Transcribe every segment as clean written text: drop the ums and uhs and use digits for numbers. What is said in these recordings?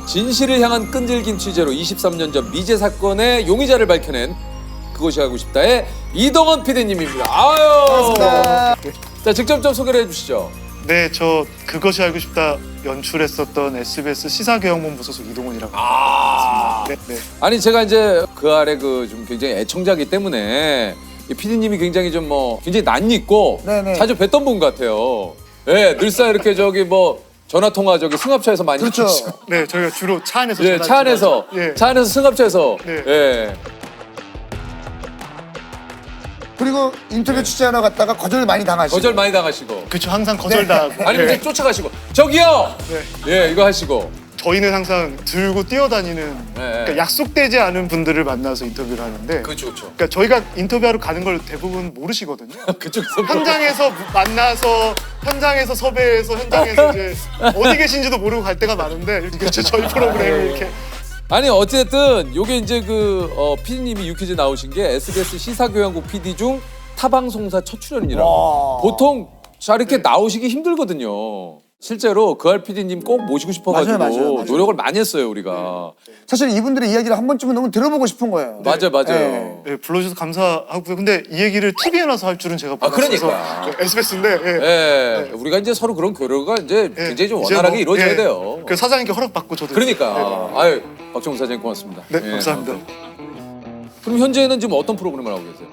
진실을 향한 끈질긴 취재로 23년 전 미제 사건의 용의자를 밝혀낸 그것이 알고 싶다의 이동원 PD님입니다. 아유. 반갑습니다. 자, 직접 좀 소개를 해주시죠. 네, 저 그것이 알고 싶다 연출했었던 SBS 시사교양본부 소속 이동훈이라고 아. 합니다. 네. 아니 제가 이제 그 아래 그 좀 굉장히 애청자이기 때문에 이 PD님이 굉장히 좀 뭐 굉장히 낯익고 네네. 자주 뵀던 분 같아요. 예, 늘상 이렇게 저기 뭐 전화 통화 저기 승합차에서 많이 그렇죠. 하시고. 네, 저희가 주로 차 안에서 예, 차 안에서 예. 차 안에서 승합차에서 네. 예. 그리고 인터뷰 취재하러 갔다가 거절 많이 당하시고. 거절 많이 당하시고. 그렇죠. 항상 거절당하고. 아니면 네. 이제 쫓아가시고 저기요. 네. 예, 이거 하시고. 저희는 항상 들고 뛰어다니는 그러니까 약속되지 않은 분들을 만나서 인터뷰를 하는데 그렇죠, 그렇죠. 그러니까 저희가 인터뷰하러 가는 걸 대부분 모르시거든요. 그쪽에서 현장에서 만나서 현장에서 섭외해서 현장에서 이제 어디 계신지도 모르고 갈 때가 많은데 이렇게 저희 프로그램이 이렇게 아니 어쨌든 요게 이제 그 PD님이 유퀴즈 나오신 게 SBS 시사교양국 PD 중 타방송사 첫 출연이라고. 와. 보통 자 이렇게 나오시기 힘들거든요. 실제로 그알 PD님 꼭 모시고 싶어가지고 맞아요. 노력을 많이 했어요 우리가. 사실 이분들의 이야기를 한 번쯤은 너무 들어보고 싶은 거예요. 맞아요. 네, 불러주셔서 감사하고요. 근데 이 얘기를 TV에 나서 할 줄은 제가 몰랐어서 그러니까. SBS인데 예, 우리가 이제 서로 그런 교류가 이제 굉장히 좀 이제 원활하게 뭐, 이루어져야 돼요. 그 사장님께 허락받고 저도 그러니까. 아유, 박정우 사장님 고맙습니다. 네, 예, 감사합니다. 그럼 현재는 지금 어떤 프로그램을 하고 계세요?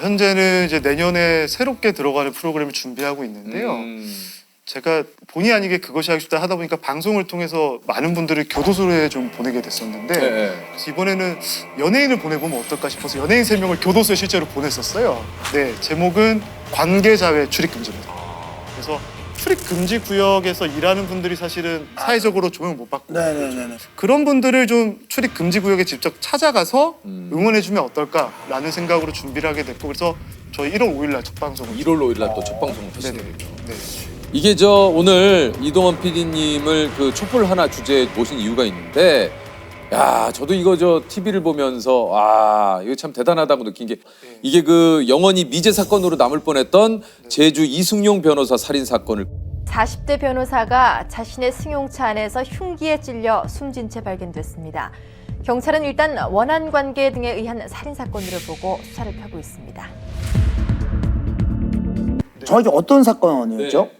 현재는 이제 내년에 새롭게 들어가는 프로그램을 준비하고 있는데요. 제가 본의 아니게 그것이 하고 싶다 하다 보니까 방송을 통해서 많은 분들을 교도소에 좀 보내게 됐었는데 예. 그래서 이번에는 연예인을 보내보면 어떨까 싶어서 연예인 3명을 교도소에 실제로 보냈었어요. 네, 제목은 관계자회 출입금지입니다. 그래서 출입금지 구역에서 일하는 분들이 사실은 사회적으로 조명 못 받고 네네네. 그런 분들을 좀 출입금지 구역에 직접 찾아가서 응원해주면 어떨까라는 생각으로 준비를 하게 됐고 그래서 저희 1월 5일 날 첫 방송을 1월 5일 날 또 첫 방송을 하시네요. 네. 이게 저 오늘 이동원 PD님을 그 촛불 하나 주제에 모신 이유가 있는데, 야 저도 이거 저 TV를 보면서 이거 참 대단하다고 느낀 게 이게 그 영원히 미제 사건으로 남을 뻔했던 제주 이승용 변호사 살인 사건을 40대 변호사가 자신의 승용차 안에서 흉기에 찔려 숨진 채 발견됐습니다. 경찰은 일단 원한 관계 등에 의한 살인 사건으로 보고 수사를 펴고 있습니다. 정확히 어떤 사건이었죠?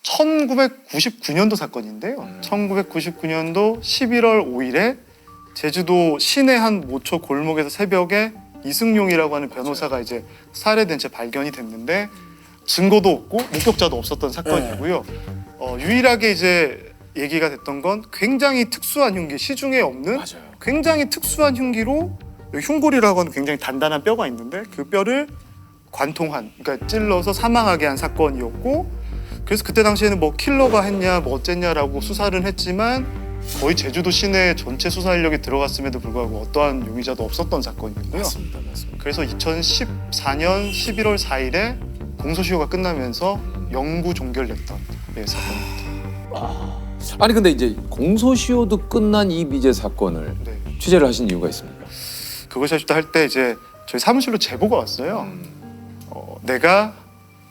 1999년도 사건인데요. 1999년도 11월 5일에 제주도 시내 한 모초 골목에서 새벽에 이승용이라고 하는 변호사가 이제 살해된 채 발견이 됐는데 증거도 없고 목격자도 없었던 사건이고요. 유일하게 이제 얘기가 됐던 건 굉장히 특수한 흉기, 시중에 없는 굉장히 특수한 흉기로 흉골이라고 하는 굉장히 단단한 뼈가 있는데 그 뼈를 관통한, 그러니까 찔러서 사망하게 한 사건이었고 그래서 그때 당시에는 뭐 킬러가 했냐 뭐 어쨌냐라고 수사를 했지만 거의 제주도 시내 전체 수사 인력이 들어갔음에도 불구하고 어떠한 용의자도 없었던 사건이고요. 맞습니다. 그래서 2014년 11월 4일에 공소시효가 끝나면서 영구 종결됐던 사건입니다. 아니 근데 이제 공소시효도 끝난 이 미제 사건을 네. 취재를 하신 이유가 있습니까? 그것이 아쉽다 할 때 이제 저희 사무실로 제보가 왔어요. 내가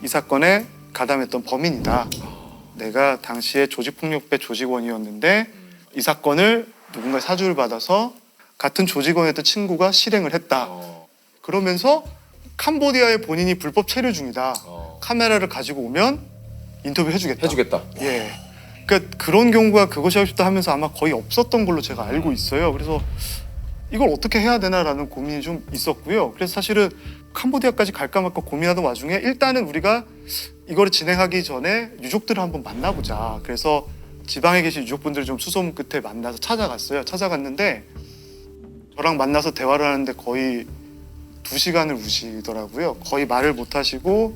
이 사건에 가담했던 범인이다. 내가 당시에 조직폭력배 조직원이었는데 이 사건을 누군가의 사주를 받아서 같은 조직원이었던 친구가 실행을 했다. 그러면서 캄보디아에 본인이 불법 체류 중이다. 카메라를 가지고 오면 인터뷰 해주겠다. 해주겠다. 예. 그러니까 그런 경우가 그것이 하고 싶다 하면서 아마 거의 없었던 걸로 제가 알고 있어요. 그래서 이걸 어떻게 해야 되나라는 고민이 좀 있었고요. 그래서 사실은 캄보디아까지 갈까 말까 고민하던 와중에 일단은 우리가 이거를 진행하기 전에 유족들을 한번 만나보자. 그래서 지방에 계신 유족분들을 좀 수소문 끝에 만나서 찾아갔어요. 찾아갔는데 저랑 만나서 대화를 하는데 거의 2시간을 우시더라고요. 거의 말을 못 하시고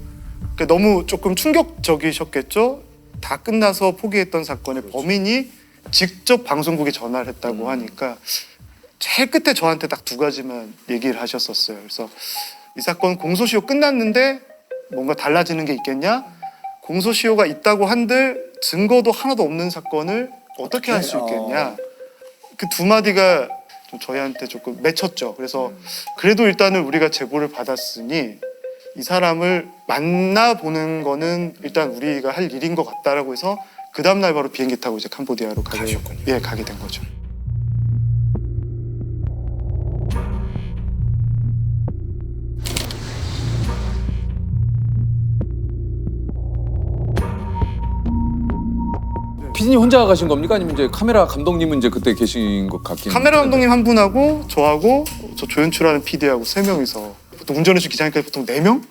그러니까 너무 조금 충격적이셨겠죠. 다 끝나서 포기했던 사건의 범인이 직접 방송국에 전화를 했다고 하니까 제일 끝에 저한테 딱 2가지만 얘기를 하셨었어요. 그래서 이 사건 공소시효 끝났는데 뭔가 달라지는 게 있겠냐? 공소시효가 있다고 한들 증거도 하나도 없는 사건을 어떻게 할 수 있겠냐? 그 2마디가 좀 저희한테 조금 맺혔죠. 그래서 그래도 일단은 우리가 제보를 받았으니 이 사람을 만나보는 거는 일단 우리가 할 일인 것 같다라고 해서 그 다음 날 바로 비행기 타고 이제 캄보디아로 가게 된 거죠. 피디님 혼자 가신 겁니까? 아니면 이제 카메라 감독님은 이제 그때 계신 것 같긴 카메라 감독님 한 분하고 저하고 저 조연출하는 PD하고 3명이서 보통 운전해주는 기장님까지 보통 4명?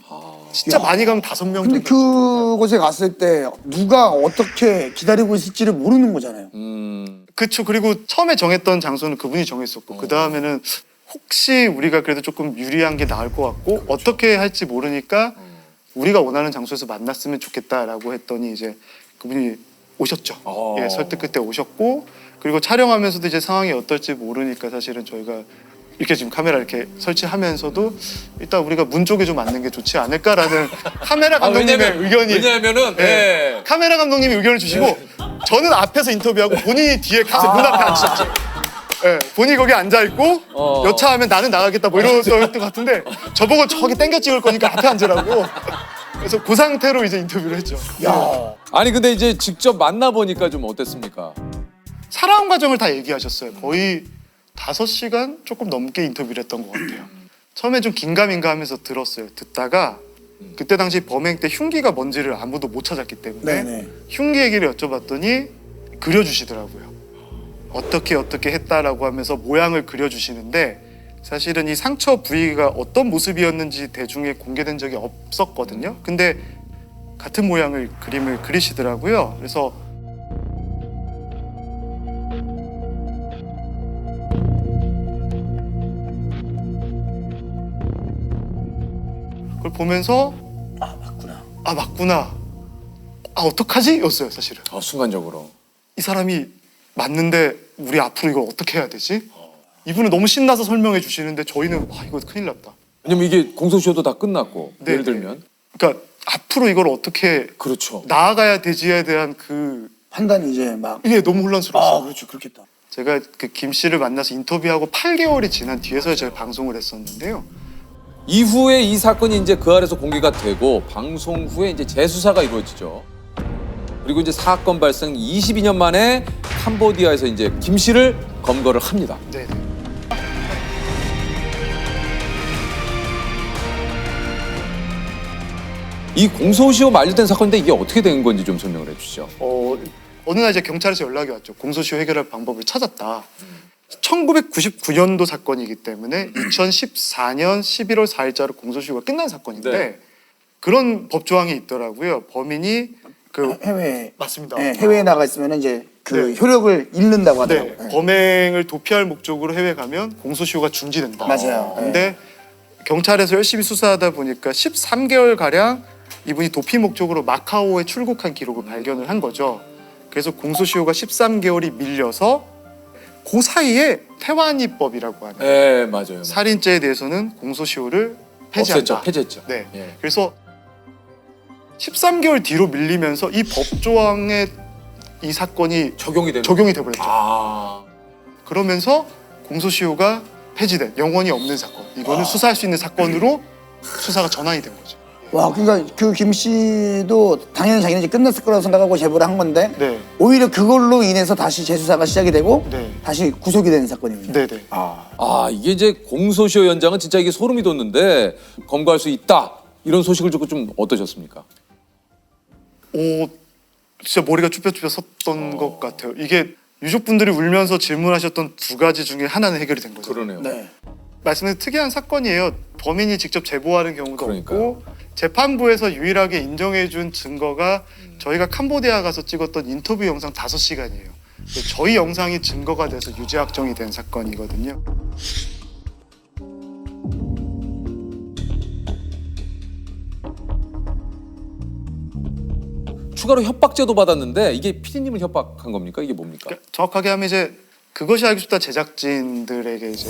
진짜 많이 가면 5명 근데 정도. 그곳에 갔을 때 누가 어떻게 기다리고 있을지를 모르는 거잖아요. 그쵸. 그리고 처음에 정했던 장소는 그분이 정했었고 그 다음에는 혹시 우리가 그래도 조금 유리한 게 나을 것 같고 어떻게 할지 모르니까 우리가 원하는 장소에서 만났으면 좋겠다라고 했더니 이제 그분이 오셨죠. 예, 설득 끝에 오셨고 그리고 촬영하면서도 이제 상황이 어떨지 모르니까 사실은 저희가 이렇게 지금 카메라 이렇게 설치하면서도 일단 우리가 문 쪽에 좀 앉는 게 좋지 않을까라는 카메라 감독님의 의견이 왜냐하면은 네. 카메라 감독님이 의견을 주시고 저는 앞에서 인터뷰하고 본인이 뒤에 가서 문 앞에 앉으셨죠. 네, 본인이 거기 앉아 있고 여차하면 나는 나가겠다 뭐 이러던 것 같은데 저보고 저기 땡겨 찍을 거니까 앞에 앉으라고. 그래서 그 상태로 이제 인터뷰를 했죠. 야, 아니 근데 이제 직접 만나 보니까 좀 어땠습니까? 살아온 과정을 다 얘기하셨어요. 거의 5시간 조금 넘게 인터뷰를 했던 것 같아요. 처음에 좀 긴가민가 하면서 들었어요. 듣다가 그때 당시 범행 때 흉기가 뭔지를 아무도 못 찾았기 때문에 네네. 흉기 얘기를 여쭤봤더니 그려주시더라고요. 어떻게 했다라고 하면서 모양을 그려주시는데 사실은 이 상처 부위가 어떤 모습이었는지 대중에 공개된 적이 없었거든요. 근데 같은 모양을 그림을 그리시더라고요. 그래서 그걸 보면서 맞구나. 어떡하지? 였어요, 사실은. 순간적으로. 이 사람이 맞는데 우리 앞으로 이걸 어떻게 해야 되지? 이분은 너무 신나서 설명해 주시는데 저희는 이거 큰일 났다. 왜냐면 이게 공소시효도 다 끝났고 네, 예를 들면 그러니까 앞으로 이걸 어떻게 그렇죠. 나아가야 되지에 대한 그 판단이 이제 막. 이게 너무 혼란스러웠어요. 그렇죠, 그렇겠다. 제가 그 김 씨를 만나서 인터뷰하고 8개월이 지난 뒤에서 제가 방송을 했었는데요. 이후에 이 사건이 이제 그 아래서 공개가 되고 방송 후에 이제 재수사가 이루어지죠. 그리고 이제 사건 발생 22년 만에 캄보디아에서 이제 김 씨를 검거를 합니다. 네. 이 공소시효 만료된 사건인데 이게 어떻게 된 건지 좀 설명을 해주시죠. 어느 날 이제 경찰에서 연락이 왔죠. 공소시효 해결할 방법을 찾았다. 1999년도 사건이기 때문에 2014년 11월 4일자로 공소시효가 끝난 사건인데 네. 그런 법조항이 있더라고요. 범인이 해외. 맞습니다. 네, 해외에 나가 있으면 이제 그 네. 효력을 잃는다고 하더라고요. 네, 네. 범행을 도피할 목적으로 해외 가면 공소시효가 중지된다. 맞아요. 근데 경찰에서 열심히 수사하다 보니까 13개월 가량 이분이 도피 목적으로 마카오에 출국한 기록을 발견을 한 거죠. 그래서 공소시효가 13개월이 밀려서 그 사이에 태완이법이라고 하는 네, 맞아요. 살인죄에 대해서는 공소시효를 폐지한다. 폐지했죠. 네. 예. 그래서 13개월 뒤로 밀리면서 이 법조항에 이 사건이 적용이 돼버렸죠. 아. 그러면서 공소시효가 폐지된 영원히 없는 사건. 이거는 수사할 수 있는 사건으로 수사가 전환이 된 거죠. 와, 그러니까 그 김 씨도 당연히 자기는 이제 끝났을 거라고 생각하고 제보를 한 건데 네. 오히려 그걸로 인해서 다시 재수사가 시작이 되고 네. 다시 구속이 되는 사건입니다. 네네. 이게 이제 공소시효 연장은 진짜 이게 소름이 돋는데 검거할 수 있다 이런 소식을 듣고 좀 어떠셨습니까? 진짜 머리가 쭈뼛쭈뼛 섰던 것 같아요. 이게 유족분들이 울면서 질문하셨던 2가지 중에 하나는 해결이 된 거죠. 그러네요. 네. 말씀드린 특이한 사건이에요. 범인이 직접 제보하는 경우도 그러니까요. 없고 재판부에서 유일하게 인정해준 증거가 저희가 캄보디아 가서 찍었던 인터뷰 영상 5시간이에요. 저희 영상이 증거가 돼서 유죄 확정이 된 사건이거든요. 추가로 협박죄도 받았는데 이게 피디님을 협박한 겁니까? 이게 뭡니까? 그러니까 정확하게 하면 이제 그것이 알고 싶다 제작진들에게 이제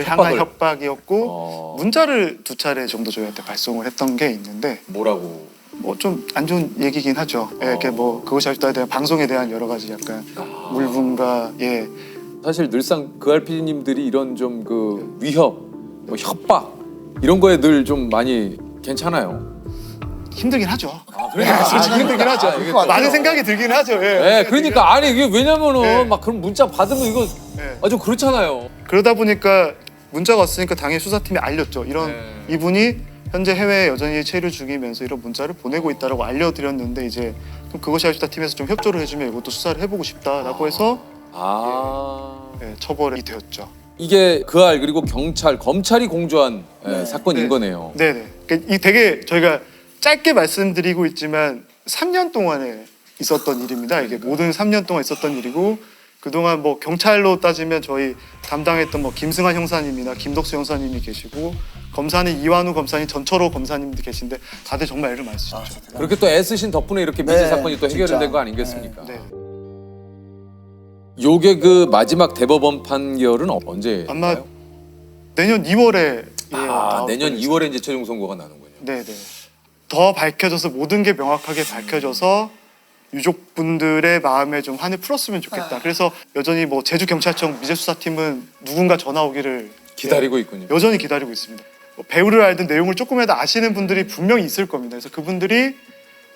향한 협박이었고 문자를 2차례 정도 저희한테 발송을 했던 게 있는데 뭐라고? 뭐 좀 안 좋은 얘기긴 하죠. 예, 이렇게 뭐 그것이 알고 싶다에 대한 방송에 대한 여러 가지 약간 물분과 사실 늘상 그알 PD님들이 이런 좀 그 위협, 뭐 협박 이런 거에 늘 좀 많이 괜찮아요. 힘들긴 하죠. 그러니까 솔직히 힘들긴 하죠. 이게 또- 많은 생각이 들긴 하죠. 예. 네, 그러니까 아니 이게 왜냐면은 네. 막 그런 문자 받으면 이거 네. 좀 그렇잖아요. 그러다 보니까 문자가 왔으니까 당연히 수사팀이 알렸죠. 이런 네. 이분이 현재 해외에 여전히 체류 중이면서 이런 문자를 보내고 있다라고 알려드렸는데 이제 그럼 그것이 알수다 팀에서 좀 협조를 해주면 이것도 수사를 해보고 싶다라고 해서 처벌이 되었죠. 이게 그 알 그리고 경찰, 검찰이 공조한 사건인 네. 거네요. 네네. 그러니까 이 되게 저희가 짧게 말씀드리고 있지만 3년 동안에 있었던 일입니다. 이게 모든 3년 동안 있었던 일이고 그동안 뭐 경찰로 따지면 저희 담당했던 뭐 김승환 형사님이나 김덕수 형사님이 계시고 검사는 이완우 검사님, 전철호 검사님도 계신데 다들 정말 애를 많이 쓰셨죠. 그렇게 또 애쓰신 덕분에 이렇게 네, 미제 사건이 또 해결이 진짜. 된 거 아니겠습니까? 네. 요게 그 마지막 대법원 판결은 언제? 아마 내년 2월에 내년 2월에 이제 최종 선고가 나는군요. 네네. 더 밝혀져서 모든 게 명확하게 밝혀져서 유족분들의 마음에 좀 한을 풀었으면 좋겠다. 그래서 여전히 뭐 제주경찰청 미제수사팀은 누군가 전화 오기를 기다리고 있군요. 여전히 기다리고 있습니다. 뭐 배우를 알든 내용을 조금이라도 아시는 분들이 분명히 있을 겁니다. 그래서 그분들이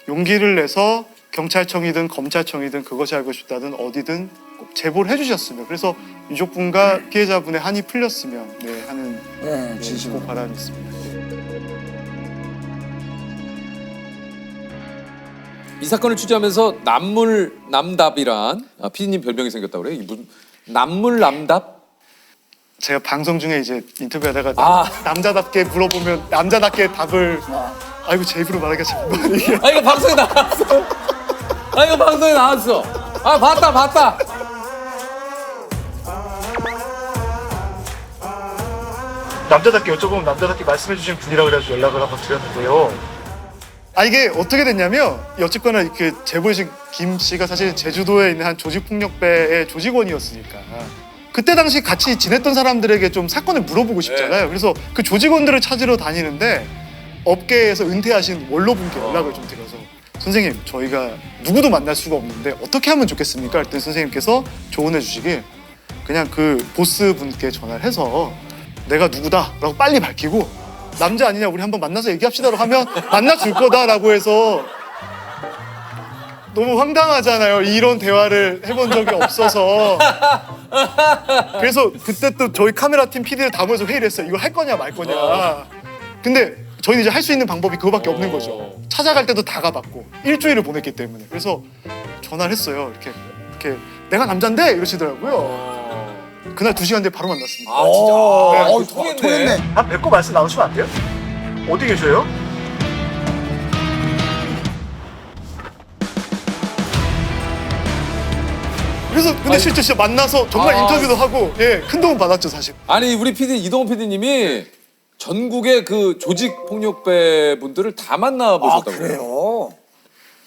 용기를 내서 경찰청이든 검찰청이든 그것이 알고 싶다든 어디든 꼭 제보를 해주셨으면 그래서 유족분과 피해자분의 한이 풀렸으면 하는 진심으로. 꼭 바람이 있습니다. 이 사건을 취재하면서 남물남답이란 피디님 별명이 생겼다고 그래요? 이게 무슨 남물남답? 제가 방송 중에 이제 인터뷰하다가 남자답게 물어보면 남자답게 답을 아이고 제 입으로 말하기가 참 이게 이거 방송에 나왔어. 이거 방송에 나왔어. 봤다. 남자답게 여쭤보면 남자답게 말씀해 주신 분이라 그래서 연락을 한번 드렸는데요. 이게 어떻게 됐냐면 어쨌거나 이렇게 제보해주신 김 씨가 사실 제주도에 있는 한 조직폭력배의 조직원이었으니까 그때 당시 같이 지냈던 사람들에게 좀 사건을 물어보고 싶잖아요. 그래서 그 조직원들을 찾으러 다니는데 업계에서 은퇴하신 원로분께 연락을 좀 드려서 선생님 저희가 누구도 만날 수가 없는데 어떻게 하면 좋겠습니까? 그랬더니 선생님께서 조언해 주시길 그냥 그 보스분께 전화를 해서 내가 누구다라고 빨리 밝히고 남자 아니냐 우리 한번 만나서 얘기합시다라고 하면 만나줄 거다라고 해서 너무 황당하잖아요. 이런 대화를 해본 적이 없어서 그래서 그때 또 저희 카메라 팀 PD를 다 모여서 회의를 했어요. 이걸 할 거냐 말 거냐. 근데 저희는 이제 할 수 있는 방법이 그거밖에 없는 거죠. 찾아갈 때도 다 가봤고 일주일을 보냈기 때문에 그래서 전화를 했어요. 이렇게 내가 남잔데 이러시더라고요. 그날 2시간 뒤에 바로 만났습니다. 진짜. 통했네. 한 뵙고 말씀 나누시면 안 돼요? 어디 계셔요? 그래서 근데 실제 진짜 만나서 정말 인터뷰도 하고 큰 도움 받았죠 사실. 아니 우리 PD 이동훈 PD님이 전국의 그 조직 폭력배 분들을 다 만나 보셨다고요. 그래요?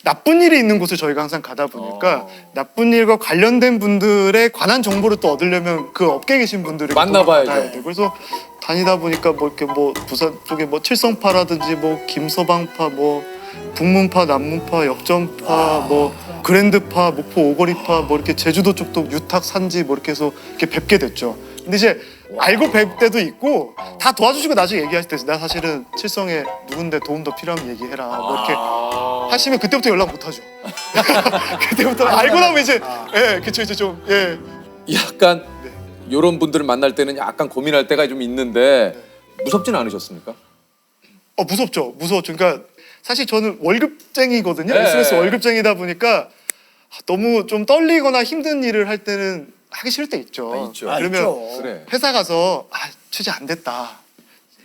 나쁜 일이 있는 곳을 저희가 항상 가다 보니까 나쁜 일과 관련된 분들에 관한 정보를 또 얻으려면 그 업계에 계신 분들을 만나봐야죠. 만나야 돼요. 그래서 다니다 보니까 뭐 이렇게 뭐 부산 쪽에 뭐 칠성파라든지 뭐 김서방파 뭐 북문파, 남문파, 역전파, 뭐 그랜드파, 목포 오거리파, 뭐 이렇게 제주도 쪽도 유탁 산지 뭐 이렇게 해서 이렇게 뵙게 됐죠. 근데 이제 알고 뵐 때도 있고 다 도와주시고 나중에 얘기하실 때 나 사실은 칠성에 누군데 도움 더 필요하면 얘기해라 뭐 이렇게 하시면 그때부터 연락 못 하죠. 그때부터 알고 나면 이제 그쵸 이제 좀 약간 이런 분들을 만날 때는 약간 고민할 때가 좀 있는데 무섭진 않으셨습니까? 무섭죠. 그러니까 사실 저는 월급쟁이거든요. 네. SBS 월급쟁이다 보니까 너무 좀 떨리거나 힘든 일을 할 때는 하기 싫을 때 있죠. 있죠. 그러면 있죠. 그래. 회사 가서 취재 안 됐다.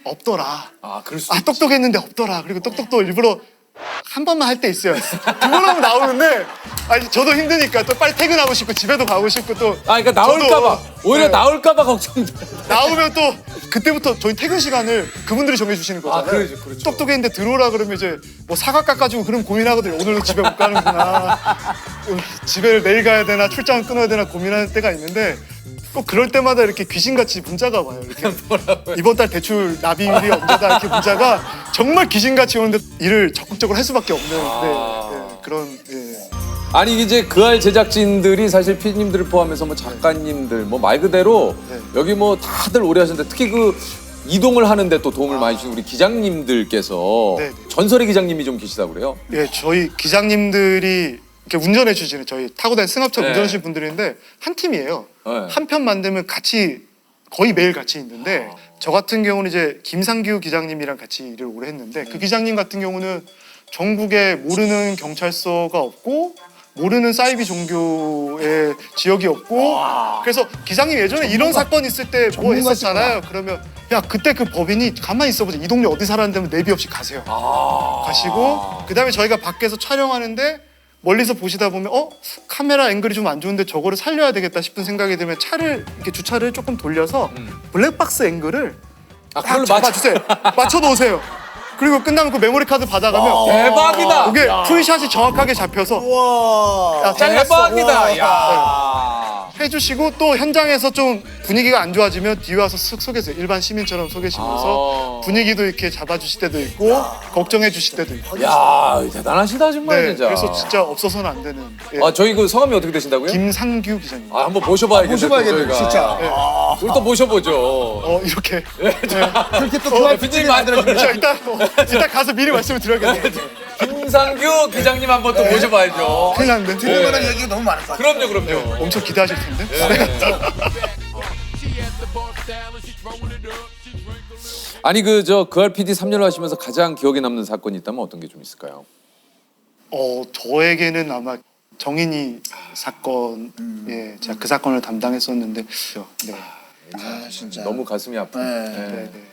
없더라. 그럴 수 있지. 똑똑했는데 없더라. 그리고 똑똑도 일부러 한 번만 할 때 있어요. 2번 하면 나오는데 저도 힘드니까 또 빨리 퇴근하고 싶고 집에도 가고 싶고 또 그러니까 나올까봐 저도, 오히려 나올까봐 걱정돼. 나오면 또 그때부터 저희 퇴근 시간을 그분들이 정해주시는 거잖아요. 그렇죠. 똑똑했는데 들어오라 그러면 이제 뭐 사과 깎아주고 그럼 고민하거든요. 오늘도 집에 못 가는구나. 집에 내일 가야 되나 출장을 끊어야 되나 고민하는 때가 있는데 꼭 그럴 때마다 이렇게 귀신같이 문자가 와요. 이렇게 이번 달 대출 납입일이 언제다 이렇게 문자가 정말 귀신같이 오는데 일을 적극적으로 할 수밖에 없는 그런 아니 이제 그알 제작진들이 사실 PD님들을 포함해서 뭐 작가님들 뭐 말 그대로 여기 뭐 다들 오래 하셨는데 특히 그 이동을 하는데 또 도움을 많이 주신 우리 기장님들께서 네네. 전설의 기장님이 좀 계시다고 그래요? 예, 저희 기장님들이 이렇게 운전해 주시는 저희 타고 다니는 승합차 네. 운전하시는 분들인데 한 팀이에요. 네. 한 편 만들면 같이 거의 매일 같이 있는데 저 같은 경우는 이제 김상규 기장님이랑 같이 일을 오래 했는데 그 기장님 같은 경우는 전국에 모르는 경찰서가 없고 모르는 사이비 종교의 지역이 없고 그래서 기장님 예전에 이런 사건 있을 때 뭐 했었잖아요. 그러면 야 그때 그 법인이 가만히 있어보자. 이 동네 어디 살았는데 내비 없이 가세요. 가시고 그다음에 저희가 밖에서 촬영하는데 멀리서 보시다 보면 카메라 앵글이 좀 안 좋은데 저거를 살려야 되겠다 싶은 생각이 들면 차를 이렇게 주차를 조금 돌려서 블랙박스 앵글을 딱 그걸로 잡아주세요. 맞춰 놓으세요. 그리고 끝나면 그 메모리 카드 받아가면 대박이다. 이게 풀샷이 정확하게 잡혀서 야, 잘랐어. 대박이다. 야. 해주시고 또 현장에서 좀 분위기가 안 좋아지면 뒤에 와서 쓱 소개해주세요. 일반 시민처럼 소개시면서 분위기도 이렇게 잡아주실 때도 있고 걱정해 주실 때도 있고. 야, 대단하시다 정말 네, 진짜. 그래서 진짜 없어서는 안 되는. 예. 저희 그 성함이 어떻게 되신다고요? 김상규 기자님. 한번 모셔봐야겠네요. 모셔봐야겠네, 저희가. 진짜. 우리 또 모셔보죠. 이렇게. 그렇게 또 좋아할 빈님 만들어주면 저 일단 가서 미리 말씀을 드려야겠네요. 김상규 기장님 한번 또 모셔봐야죠. 큰일 났는데. 들을 만한 얘기가 너무 많을 것 같아요. 그럼요. 엄청 기대하실 텐데. 아니 그 RPD 3년을 하시면서 가장 기억에 남는 사건이 있다면 어떤 게 좀 있을까요? 저에게는 아마 정인이 사건, 예, 제가 그 사건을 담당했었는데, 네, 아, 진짜. 너무 가슴이 아픈. 네. 네. 네, 네.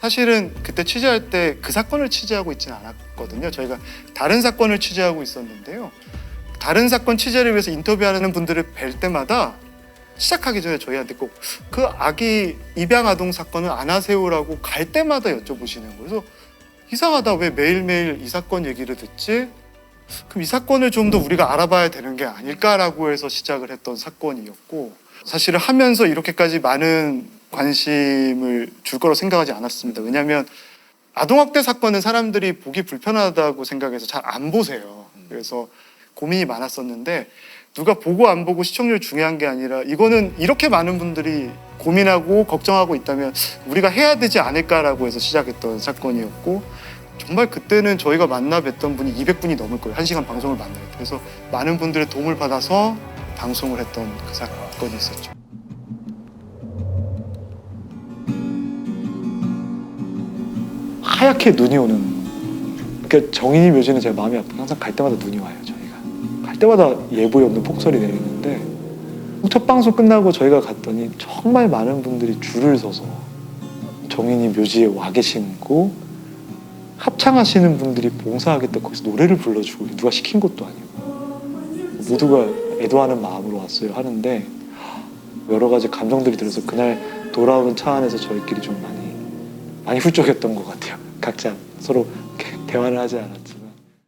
사실은 그때 취재할 때 그 사건을 취재하고 있지는 않았거든요. 저희가 다른 사건을 취재하고 있었는데요. 다른 사건 취재를 위해서 인터뷰하는 분들을 뵐 때마다 시작하기 전에 저희한테 꼭 그 아기 입양 아동 사건은 안 하세요라고 갈 때마다 여쭤보시는 거예요. 그래서 이상하다. 왜 매일매일 이 사건 얘기를 듣지? 그럼 이 사건을 좀 더 우리가 알아봐야 되는 게 아닐까라고 해서 시작을 했던 사건이었고 사실은 하면서 이렇게까지 많은 관심을 줄 거라고 생각하지 않았습니다. 왜냐하면 아동학대 사건은 사람들이 보기 불편하다고 생각해서 잘 안 보세요. 그래서 고민이 많았었는데 누가 보고 안 보고 시청률 중요한 게 아니라 이거는 이렇게 많은 분들이 고민하고 걱정하고 있다면 우리가 해야 되지 않을까라고 해서 시작했던 사건이었고 정말 그때는 저희가 만나 뵀던 분이 200분이 넘을 거예요. 1시간 방송을 만나요. 그래서 많은 분들의 도움을 받아서 방송을 했던 그 사건이 있었죠. 하얗게 눈이 오는 그러니까 정인이 묘지는 제가 마음이 아프고 항상 갈 때마다 눈이 와요. 저희가 갈 때마다 예보에 없는 폭설이 내리는데 첫 방송 끝나고 저희가 갔더니 정말 많은 분들이 줄을 서서 정인이 묘지에 와 계시고 합창하시는 분들이 봉사하겠다 거기서 노래를 불러주고 누가 시킨 것도 아니고 모두가 애도하는 마음으로 왔어요 하는데 여러 가지 감정들이 들어서 그날 돌아오는 차 안에서 저희끼리 좀 많이 훌쩍였던 것 같아요. 각자 서로 대화를 하지 않아도.